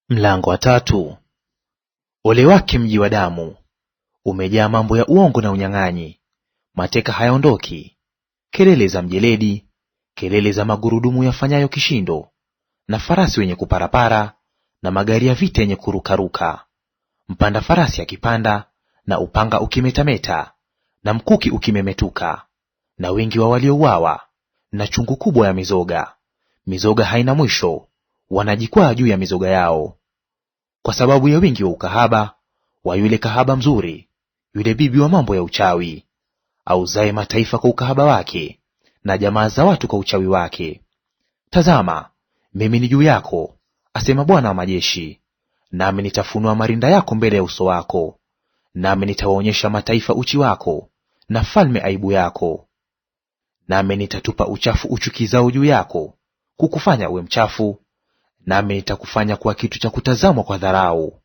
Mlango wa tatu. Ole wake mji wa damu! Umejaa mambo ya uongo na unyang'anyi. Mateka hayaondoki. Kelele za mjeledi, kelele za magurudumu yafanyayo kishindo, na farasi wenye kuparapara, na magari ya vita yenye kurukaruka. Mpanda farasi akipanda, na upanga ukimetameta, na mkuki ukimemetuka, na wingi wa waliouawa, na chungu kubwa ya mizoga. Mizoga haina mwisho, wanajikwaa juu ya mizoga yao. Kwa sababu ya wingi wa ukahaba wa yule kahaba mzuri, yule bibi wa mambo ya uchawi, auzaye mataifa kwa ukahaba wake, na jamaa za watu kwa uchawi wake. Tazama, mimi ni juu yako, asema Bwana wa majeshi, nami nitafunua marinda yako mbele ya uso wako, nami nitawaonyesha mataifa uchi wako, na falme aibu yako. Nami nitatupa uchafu uchukizao juu yako, kukufanya uwe mchafu, nami nitakufanya kuwa kitu cha kutazamwa kwa dharau.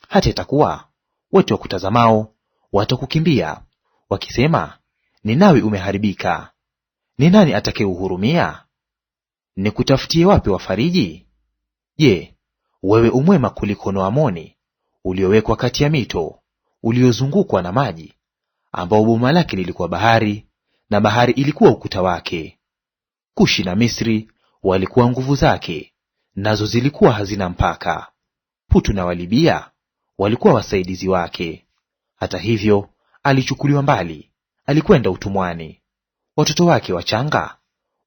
Hata itakuwa wote wakutazamao watakukimbia, wakisema, Ninawi umeharibika. Ni nani atakayeuhurumia? Nikutafutie wapi wafariji? Je, wewe umwema kuliko Noamoni, uliowekwa kati ya mito, uliozungukwa na maji, ambao boma lake lilikuwa bahari, na bahari ilikuwa ukuta wake. Kushi na Misri walikuwa nguvu zake, nazo zilikuwa hazina mpaka. Putu na Walibia walikuwa wasaidizi wake. Hata hivyo alichukuliwa mbali, alikwenda utumwani. Watoto wake wachanga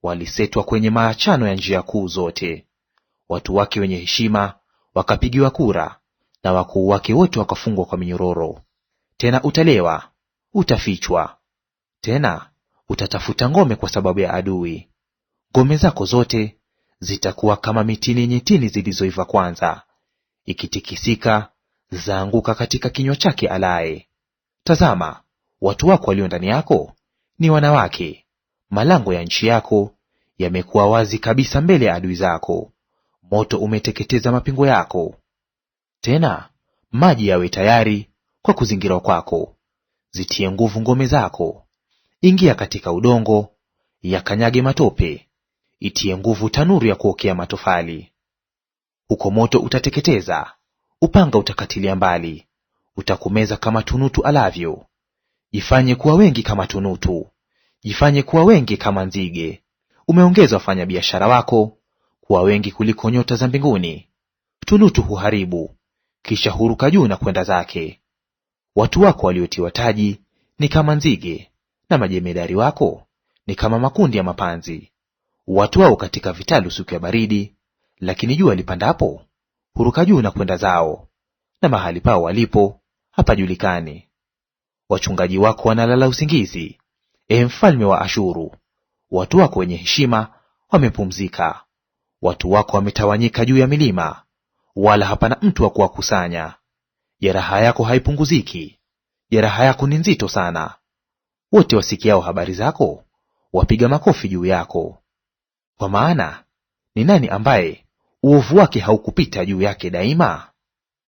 walisetwa kwenye maachano ya njia kuu zote. Watu wake wenye heshima wakapigiwa kura, na wakuu wake wote wakafungwa kwa minyororo. Tena utalewa, utafichwa; tena utatafuta ngome kwa sababu ya adui. Ngome zako zote zitakuwa kama mitini yenye tini zilizoiva kwanza, ikitikisika zaanguka katika kinywa chake alaye. Tazama, watu wako walio ndani yako ni wanawake; malango ya nchi yako yamekuwa wazi kabisa mbele ya adui zako. Moto umeteketeza mapingo yako. Tena maji yawe tayari kwa kuzingirwa kwako. Zitie nguvu ngome zako. Ingia katika udongo, yakanyage matope, itie nguvu tanuru ya kuokea matofali. Huko moto utateketeza, upanga utakatilia mbali, utakumeza kama tunutu alavyo. Jifanye kuwa wengi kama tunutu, jifanye kuwa wengi kama nzige. Umeongeza wafanyabiashara wako kuwa wengi kuliko nyota za mbinguni. Tunutu huharibu, kisha huruka juu na kwenda zake. Watu wako waliotiwa taji ni kama nzige, na majemedari wako ni kama makundi ya mapanzi. Watu wao katika vitalu siku ya baridi, lakini jua lipandapo huruka juu na kwenda zao, na mahali pao walipo hapajulikani. Wachungaji wako wanalala usingizi, mfalme wa Ashuru. Watu wako wenye heshima wamepumzika. Watu wako wametawanyika juu ya milima, wala hapana mtu wa kuwakusanya. Jeraha yako haipunguziki, jeraha yako ni nzito sana. Wote wasikiao habari zako wapiga makofi juu yako. Kwa maana ni nani ambaye uovu wake haukupita juu yake daima?